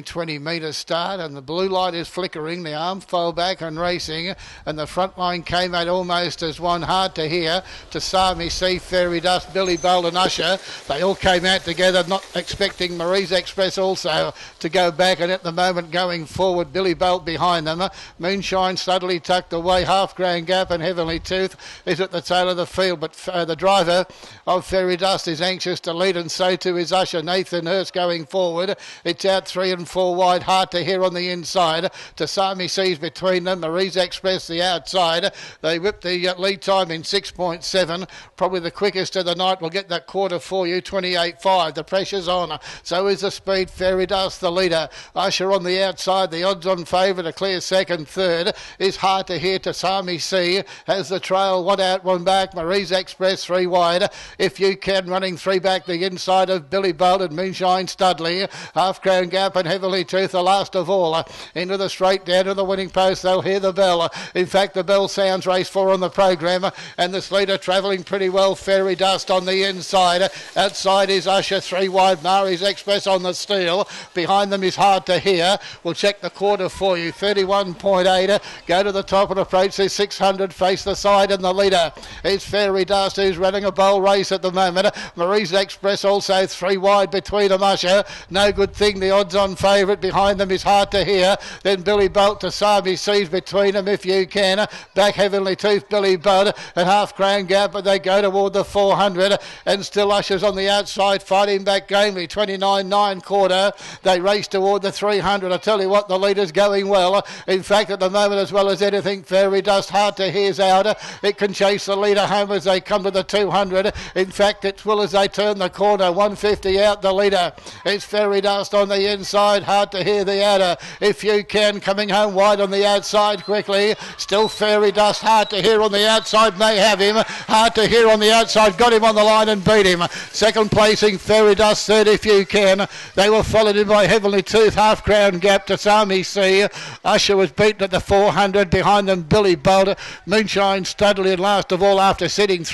20 metre start, and the blue light is flickering, the arm fell back and racing, and the front line came out almost as one. Hard to hear to Sami Sea, Fairy Dust, Billy Bold and Usher. They all came out together, not expecting Marie's Express also to go back, and at the moment going forward, Billy Bolt behind them. Moonshine suddenly tucked away, Half Grand Gap and Heavenly Tooth is at the tail of the field, but the driver of Fairy Dust is anxious to lead, and so too is Usher. Nathan Hurst going forward. It's out 3 and 4 wide, Hard to hear on the inside. To Sami Seas between them. Marie's Express the outside. They whipped the lead time in 6.7. Probably the quickest of the night. We'll get that quarter for you, 28.5. The pressure's on. So is the speed. Fairy Dust the leader. Usher on the outside. The odds on favour to clear second. Third is Hard to hear to Sami Sea. Has the trail, one out, one back. Marie's Express 3 wide. If You Can running 3 back the inside of Billy Bold and Moonshine Studley. Half Crown Gap and Heavenly Tooth the last of all. Into the straight, down to the winning post. They'll hear the bell. In fact, the bell sounds race 4 on the program, and this leader travelling pretty well. Fairy Dust on the inside. Outside is Usher 3 wide. Marie's Express on the steel. Behind them is Hard to Hear. We'll check the quarter for you. 31.8. Go to the top and approach this 600. Face the side, and the leader is Fairy Dust, who's running a bowl race at the moment. Marie's Express also 3 wide between them. Usher, no good thing. The odds on favourite. Behind them is Hard to Hear. Then Billy Bolt to Sami Seas between them. If You Can. Back Heavenly Tooth, Billy Bud and Half Crown Gap, but they go toward the 400, and still Usher's on the outside fighting back gamely. 29.9 quarter. They race toward the 300. I tell you what, the leader's going well. In fact, at the moment, as well as anything, Fairy Dust, Hard to Hear's out. It can chase the leader home as they come to the 200. In fact, it's well as they turn the corner. 150 out the leader. It's Fairy Dust on the inside. Hard to Hear the outer. If You Can coming home wide on the outside quickly. Still Fairy Dust. Hard to Hear on the outside. May have him. Hard to Hear on the outside. Got him on the line and beat him. Second placing Fairy Dust. Third If You Can. They were followed in by Heavenly Tooth. Half Crown Gap to Sami Sea. Usher was beaten at the 400. Behind them Billy Boulder. Moonshine Studley, and last of all, after sitting